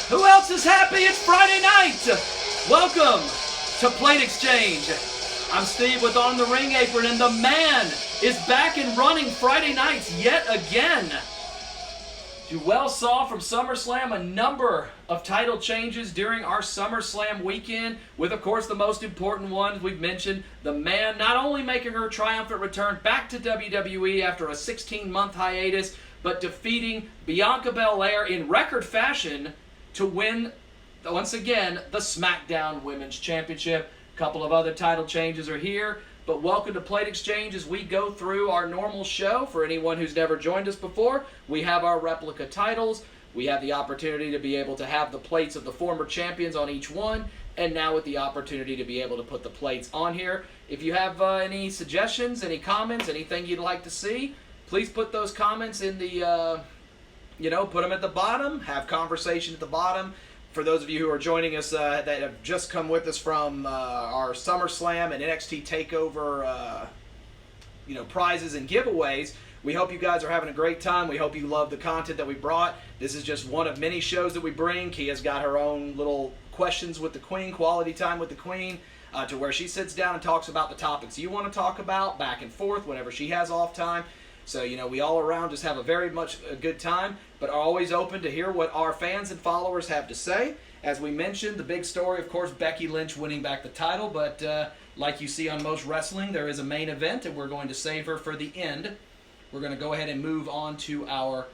Who else is happy? It's Friday night. Welcome to Plate Exchange. I'm Steve with On the Ring Apron, and the man is back and running Friday nights yet again. You well saw from Summerslam a number of title changes during our Summerslam weekend, with, of course, the most important ones we've mentioned. The man not only making her triumphant return back to WWE after a 16-month hiatus, but defeating Bianca Belair in record fashion to win, once again, the Smackdown Women's Championship. A couple of other title changes are here. But welcome to Plate Exchange as we go through our normal show. For anyone who's never joined us before, we have our replica titles. We have the opportunity to be able to have the plates of the former champions on each one, and now with the opportunity to be able to put the plates on here. If you have any suggestions, any comments, anything you'd like to see, please put those comments in the, put them at the bottom, have conversation at the bottom. For those of you who are joining us that have just come with us from our SummerSlam and NXT Takeover, prizes and giveaways, we hope you guys are having a great time. We hope you love the content that we brought. This is just one of many shows that we bring. Kia's got her own little questions with the Queen, quality time with the Queen, to where she sits down and talks about the topics you want to talk about back and forth whenever she has off time. So, we all around just have a very much a good time, but are always open to hear what our fans and followers have to say. As we mentioned, the big story, of course, Becky Lynch winning back the title, but like you see on most wrestling, there is a main event, and we're going to save her for the end. We're going to go ahead and move on to our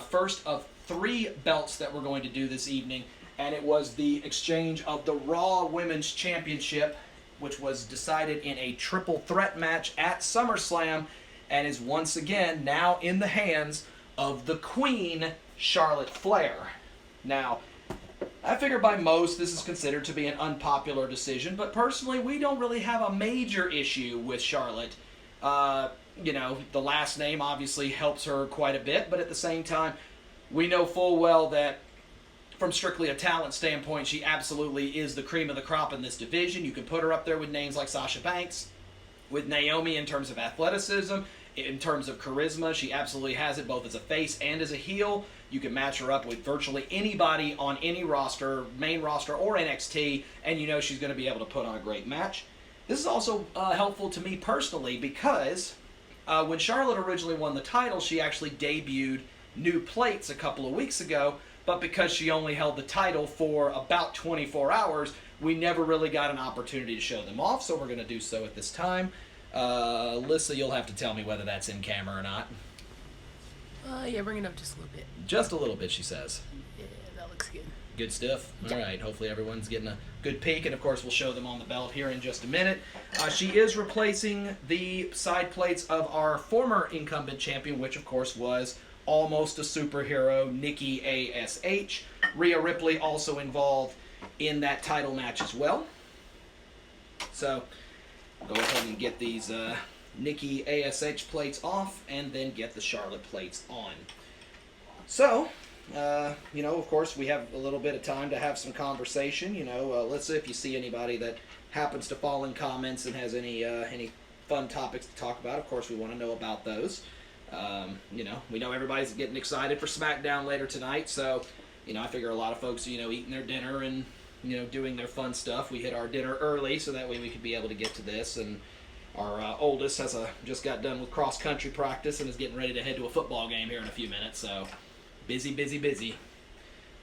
first of 3 belts that we're going to do this evening, and it was the exchange of the Raw Women's Championship, which was decided in a triple threat match at SummerSlam, and is once again now in the hands of the Queen, Charlotte Flair. Now, I figure by most this is considered to be an unpopular decision, but personally we don't really have a major issue with Charlotte. The last name obviously helps her quite a bit, but at the same time, we know full well that from strictly a talent standpoint, she absolutely is the cream of the crop in this division. You can put her up there with names like Sasha Banks, with Naomi in terms of athleticism, in terms of charisma. She absolutely has it both as a face and as a heel. You can match her up with virtually anybody on any roster, main roster or NXT, and she's going to be able to put on a great match. This is also helpful to me personally because when Charlotte originally won the title, she actually debuted new plates a couple of weeks ago, but because she only held the title for about 24 hours, we never really got an opportunity to show them off, so we're going to do so at this time. Alyssa, you'll have to tell me whether that's in camera or not. Yeah, bring it up just a little bit. Just a little bit, she says. Yeah, that looks good. Good stuff. All right, hopefully everyone's getting a good peek, and of course we'll show them on the belt here in just a minute. She is replacing the side plates of our former incumbent champion, which of course was almost a superhero, Nikki A.S.H. Rhea Ripley also involved in that title match as well. So, go ahead and get these Nikki A.S.H. plates off, and then get the Charlotte plates on. So, of course, we have a little bit of time to have some conversation. Let's see if you see anybody that happens to fall in comments and has any fun topics to talk about. Of course, we want to know about those. We know everybody's getting excited for Smackdown later tonight, so, I figure a lot of folks, eating their dinner and, doing their fun stuff. We hit our dinner early, so that way we could be able to get to this, and our oldest just got done with cross-country practice and is getting ready to head to a football game here in a few minutes, so busy.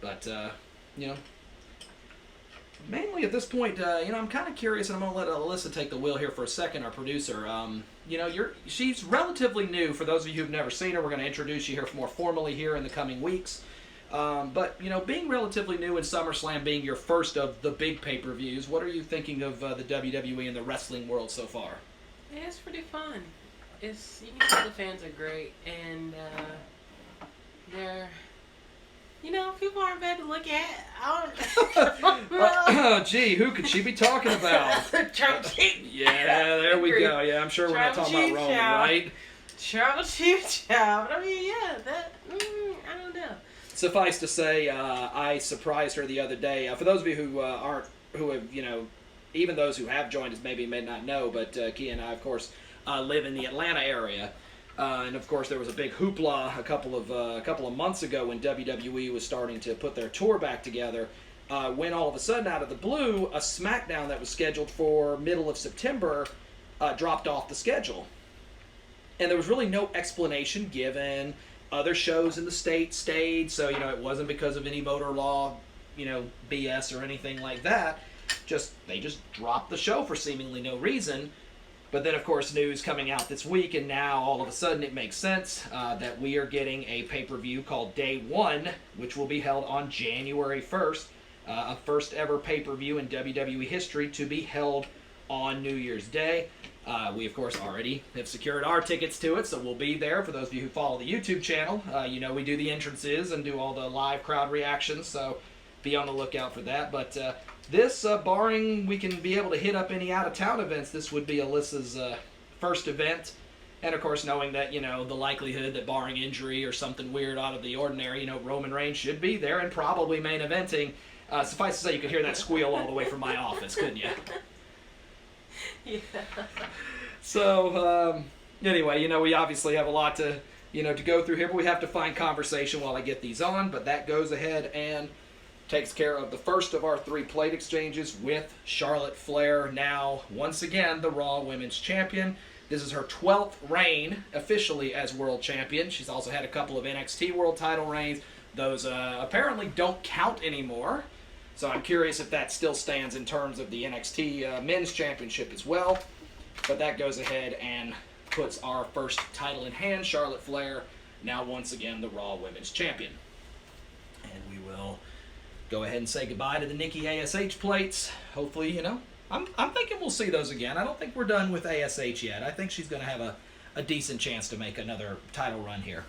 But, mainly at this point, I'm kind of curious, and I'm going to let Alyssa take the wheel here for a second, our producer. She's relatively new. For those of you who've never seen her, we're going to introduce you here more formally here in the coming weeks. But, being relatively new in SummerSlam, being your first of the big pay-per-views, what are you thinking of the WWE and the wrestling world so far? Yeah, it's pretty fun. You can tell the fans are great, and they're, people aren't bad to look at. Gee, who could she be talking about? Yeah, there we go. Yeah, I'm sure we're not talking about Roman, right? Tribal Chief Child. I mean, yeah, I don't know. Suffice to say, I surprised her the other day. For those of you who have, even those who have joined us maybe may not know, but Kia and I, of course, live in the Atlanta area. And of course, there was a big hoopla a couple of months ago when WWE was starting to put their tour back together. When all of a sudden, out of the blue, a Smackdown that was scheduled for middle of September dropped off the schedule, and there was really no explanation given. Other shows in the state stayed, so it wasn't because of any motor law, BS or anything like that. They just dropped the show for seemingly no reason. But then, of course, news coming out this week, and now all of a sudden it makes sense that we are getting a pay-per-view called Day 1, which will be held on January 1st, a first ever pay-per-view in WWE history to be held on New Year's Day. We, of course, already have secured our tickets to it, so we'll be there. For those of you who follow the YouTube channel, we do the entrances and do all the live crowd reactions, so be on the lookout for that. But this, barring we can be able to hit up any out-of-town events, this would be Alyssa's first event. And, of course, knowing that, the likelihood that barring injury or something weird out of the ordinary, Roman Reigns should be there and probably main eventing. Suffice to say, you could hear that squeal all the way from my office, couldn't you? Yeah. So, anyway, we obviously have a lot to, to go through here, but we have to find conversation while I get these on. But that goes ahead and takes care of the first of our 3 plate exchanges with Charlotte Flair, now, once again, the Raw Women's Champion. This is her 12th reign officially as World Champion. She's also had a couple of NXT World Title reigns. Those apparently don't count anymore. So I'm curious if that still stands in terms of the NXT Men's Championship as well. But that goes ahead and puts our first title in hand. Charlotte Flair, now once again the Raw Women's Champion. And we will go ahead and say goodbye to the Nikki A.S.H plates. Hopefully, I'm thinking we'll see those again. I don't think we're done with A.S.H yet. I think she's going to have a decent chance to make another title run here.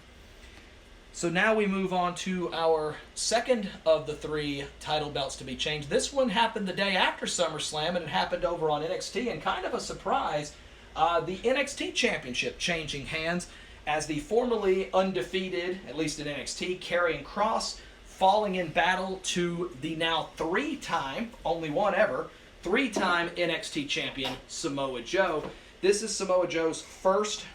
So now we move on to our second of the 3 title belts to be changed. This one happened the day after SummerSlam, and it happened over on NXT, and kind of a surprise, the NXT Championship changing hands as the formerly undefeated, at least in NXT, Karrion Kross falling in battle to the now 3-time, only one ever, 3-time NXT Champion Samoa Joe. This is Samoa Joe's first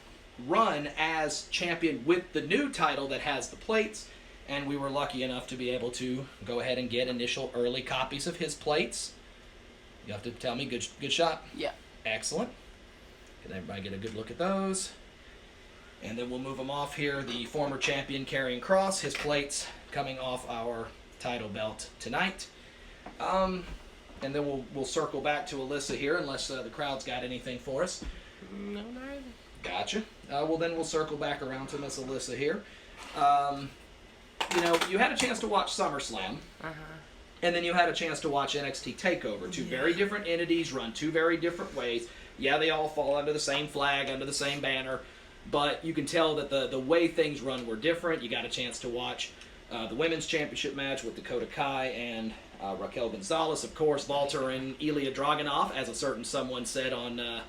run as champion with the new title that has the plates, and we were lucky enough to be able to go ahead and get initial early copies of his plates. You have to tell me, good shot? Yeah. Excellent. Can everybody get a good look at those? And then we'll move them off here. The former champion Karrion Kross, his plates coming off our title belt tonight. And then we'll circle back to Alyssa here, unless the crowd's got anything for us. No, not really. Gotcha. Well, then we'll circle back around to Miss Alyssa here. You had a chance to watch SummerSlam, and then you had a chance to watch NXT Takeover. 2 very different entities run 2 very different ways. Yeah, they all fall under the same flag, under the same banner, but you can tell that the way things run were different. You got a chance to watch the Women's Championship match with Dakota Kai and Raquel Gonzalez. Of course, Walter and Ilya Dragunov, as a certain someone said on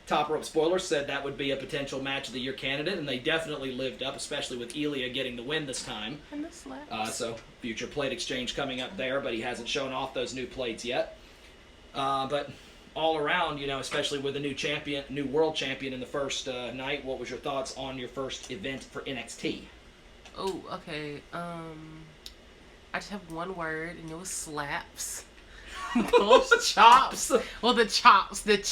Top Rope Spoilers, said that would be a potential Match of the Year candidate, and they definitely lived up, especially with Ilya getting the win this time. And the slaps. So, future plate exchange coming up there, but he hasn't shown off those new plates yet. But all around, especially with a new world champion in the first night, what was your thoughts on your first event for NXT? Oh, okay. I just have one word, and it was slaps. Those chops. Well, the chops. They were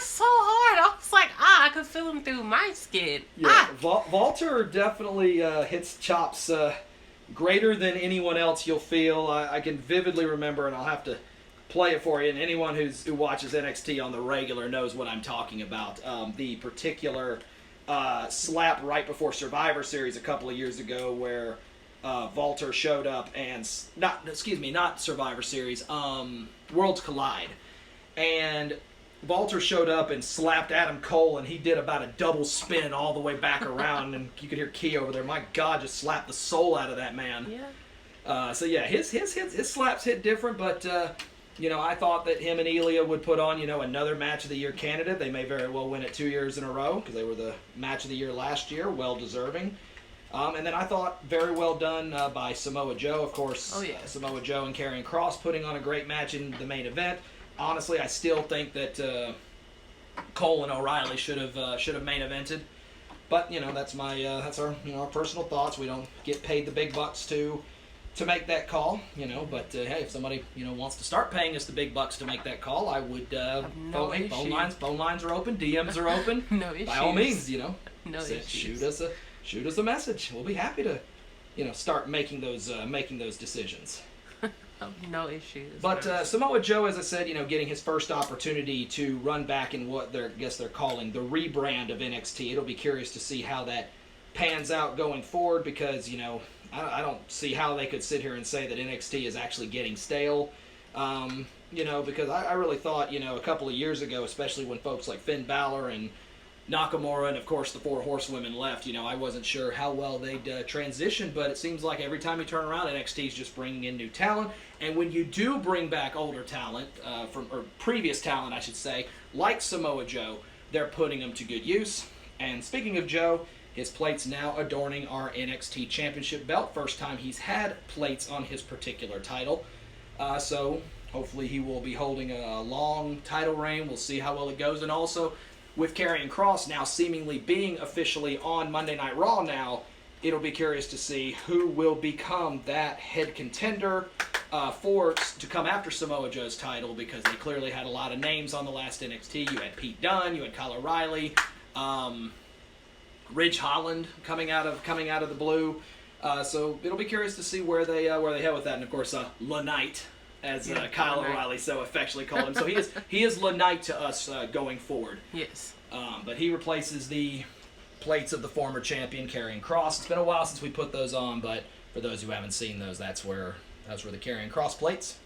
so hard. I was like, I could feel them through my skin. Yeah, Walter definitely hits chops greater than anyone else you'll feel. I can vividly remember, and I'll have to play it for you, and anyone who watches NXT on the regular knows what I'm talking about. The particular slap right before Survivor Series a couple of years ago where Walter showed up and not Survivor Series, Worlds Collide, and Walter showed up and slapped Adam Cole, and he did about a double spin all the way back around, and you could hear Key over there. My God, just slapped the soul out of that man. Yeah. So yeah, his slaps hit different, but I thought that him and Ilya would put on another Match of the Year candidate. They may very well win it 2 years in a row because they were the Match of the Year last year, well deserving. And then I thought very well done by Samoa Joe, of course. Oh, yeah. Samoa Joe and Karrion Kross putting on a great match in the main event. Honestly, I still think that Cole and O'Reilly should have main evented. But that's our our personal thoughts. We don't get paid the big bucks to make that call, But hey, if somebody wants to start paying us the big bucks to make that call, I would. Phone lines are open, DMs are open. No issues. By all means, No issues. Shoot us a message. We'll be happy to start making those decisions. No issues. But Samoa Joe, as I said, getting his first opportunity to run back in what they're calling the rebrand of NXT. It'll be curious to see how that pans out going forward because, I don't see how they could sit here and say that NXT is actually getting stale. Because I really thought, a couple of years ago, especially when folks like Finn Balor and Nakamura and, of course, the Four Horsewomen left, I wasn't sure how well they'd transition, but it seems like every time you turn around, NXT's just bringing in new talent. And when you do bring back older talent, or previous talent, I should say, like Samoa Joe, they're putting them to good use. And speaking of Joe, his plates now adorning our NXT Championship belt. First time he's had plates on his particular title. So hopefully he will be holding a long title reign. We'll see how well it goes. And also, with Karrion Kross now seemingly being officially on Monday Night Raw now, it'll be curious to see who will become that head contender to come after Samoa Joe's title, because they clearly had a lot of names on the last NXT. You had Pete Dunne, you had Kyle O'Reilly, Ridge Holland coming out of the blue. So it'll be curious to see where they head with that. And of course, La Knight, as Kyle O'Reilly so affectionately called him. So he is La Knight to us going forward. Yes. But he replaces the plates of the former champion Karrion Kross. It's been a while since we put those on, but for those who haven't seen those, that's where the Karrion Kross plates.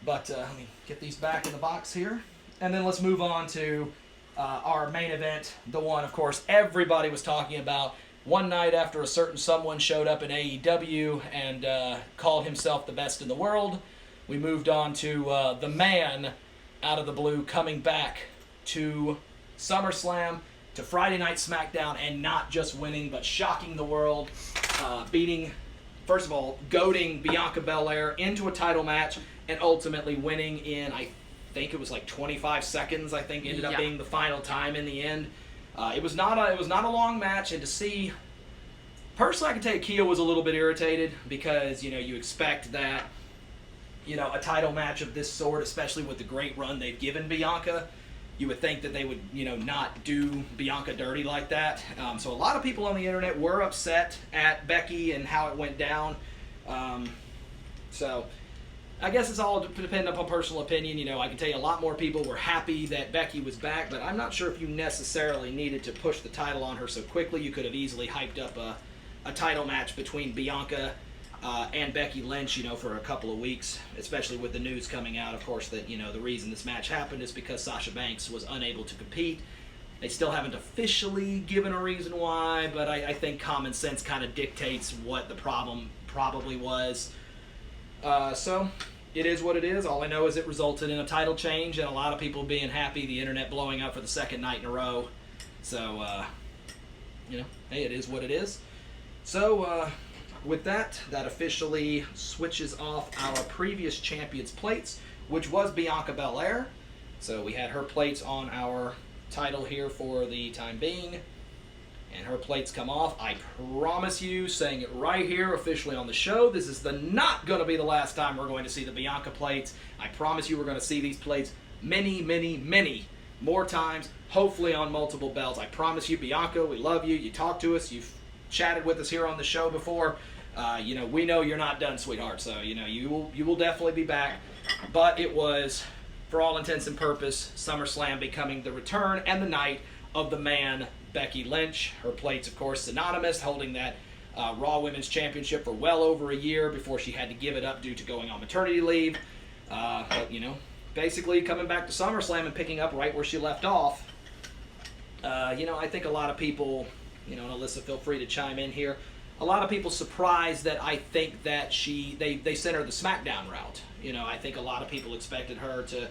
But let me get these back in the box here, and then let's move on to our main event, the one, of course, everybody was talking about. One night after a certain someone showed up in AEW and called himself the best in the world, we moved on to the man out of the blue coming back to SummerSlam, to Friday Night Smackdown, and not just winning, but shocking the world, beating, first of all, goading Bianca Belair into a title match, and ultimately winning in, I think it was like 25 seconds, I think ended up being the final time in the end. It was not a long match, and to see, personally, I can tell you Kia was a little bit irritated because you expect that a title match of this sort, especially with the great run they've given Bianca, you would think that they would not do Bianca dirty like that. So a lot of people on the internet were upset at Becky and how it went down. So I guess it's all dependent upon personal opinion. I can tell you a lot more people were happy that Becky was back, but I'm not sure if you necessarily needed to push the title on her so quickly. You could have easily hyped up a title match between Bianca and Becky Lynch, for a couple of weeks, especially with the news coming out, of course, that, the reason this match happened is because Sasha Banks was unable to compete. They still haven't officially given a reason why, but I think common sense kind of dictates what the problem probably was. So it is what it is. All I know is it resulted in a title change and a lot of people being happy, the internet blowing up for the second night in a row. So, hey, it is what it is. So, with that officially switches off our previous champion's plates, which was Bianca Belair. So we had her plates on our title here for the time being. And her plates come off. I promise you, saying it right here officially on the show, this is not going to be the last time we're going to see the Bianca plates. I promise you we're going to see these plates many, many, many more times, hopefully on multiple belts. I promise you, Bianca, we love you. You talk to us. You've chatted with us here on the show before. We know you're not done, sweetheart. So, you will definitely be back. But it was, for all intents and purposes, SummerSlam becoming the return and the night of the man, Becky Lynch. Her plates, of course, synonymous, holding that Raw Women's Championship for well over a year before she had to give it up due to going on maternity leave. But, basically coming back to SummerSlam and picking up right where she left off. I think a lot of people, and Alyssa, feel free to chime in here. A lot of people surprised that I think that they sent her the Smackdown route. I think a lot of people expected her to,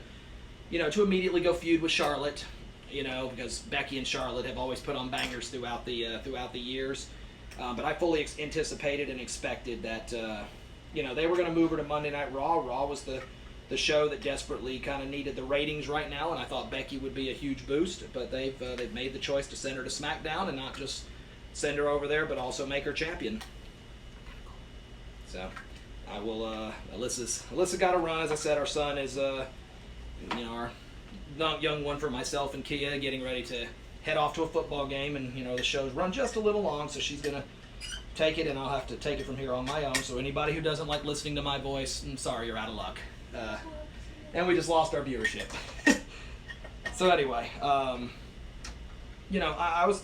to immediately go feud with Charlotte. Because Becky and Charlotte have always put on bangers throughout the years. But I fully anticipated and expected that, they were going to move her to Monday Night Raw. Raw was the the show that desperately kind of needed the ratings right now, and I thought Becky would be a huge boost, but they've made the choice to send her to SmackDown and not just send her over there, but also make her champion. So, I will. Alyssa got to run. As I said, our son is, our young one for myself and Kia, getting ready to head off to a football game, and the show's run just a little long, so she's gonna take it, and I'll have to take it from here on my own. So anybody who doesn't like listening to my voice, I'm sorry, you're out of luck. And we just lost our viewership. So anyway, I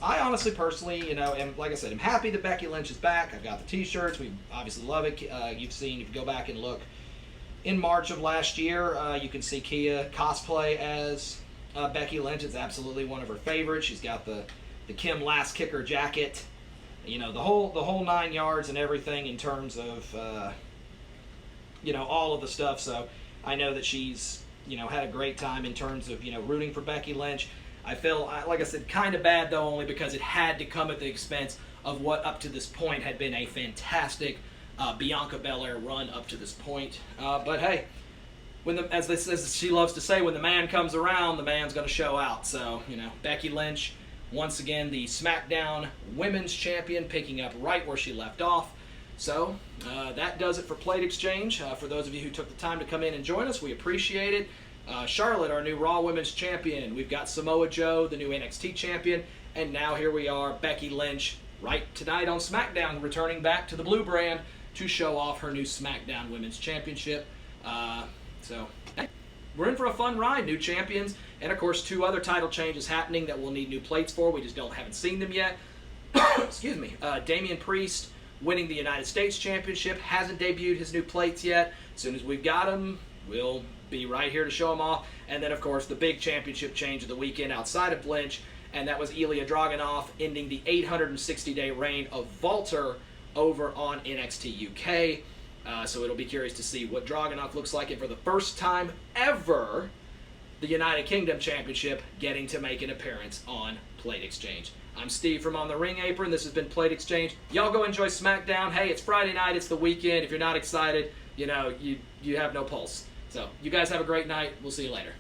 honestly, personally, and like I said, I'm happy that Becky Lynch is back. I've got the T-shirts. We obviously love it. You've seen, if you go back and look, in March of last year, you can see Kia cosplay as Becky Lynch. It's absolutely one of her favorites. She's got the Kim Last Kicker jacket. The whole 9 yards and everything in terms of all of the stuff. So I know that she's had a great time in terms of rooting for Becky Lynch. I feel, like I said, kind of bad though, only because it had to come at the expense of what up to this point had been a fantastic Bianca Belair run up to this point. But hey, as she loves to say, when the man comes around, the man's going to show out. So Becky Lynch, once again, the SmackDown Women's Champion, picking up right where she left off. So, that does it for Plate Exchange. For those of you who took the time to come in and join us, we appreciate it. Charlotte, our new Raw Women's Champion. We've got Samoa Joe, the new NXT Champion. And now here we are, Becky Lynch, right tonight on SmackDown, returning back to the Blue brand to show off her new SmackDown Women's Championship. So, we're in for a fun ride. New champions, and of course 2 other title changes happening that we'll need new plates for. We just haven't seen them yet. Excuse me. Damian Priest winning the United States Championship, hasn't debuted his new plates yet. As soon as we've got them, we'll be right here to show them off. And then, of course, the big championship change of the weekend outside of Lynch, and that was Ilya Dragunov ending the 860-day reign of Walter over on NXT UK. So it'll be curious to see what Dragunov looks like, and for the first time ever, the United Kingdom Championship getting to make an appearance on Plate Exchange. I'm Steve from On the Ring Apron. This has been Plate Exchange. Y'all go enjoy SmackDown. Hey, it's Friday night. It's the weekend. If you're not excited, you have no pulse. So you guys have a great night. We'll see you later.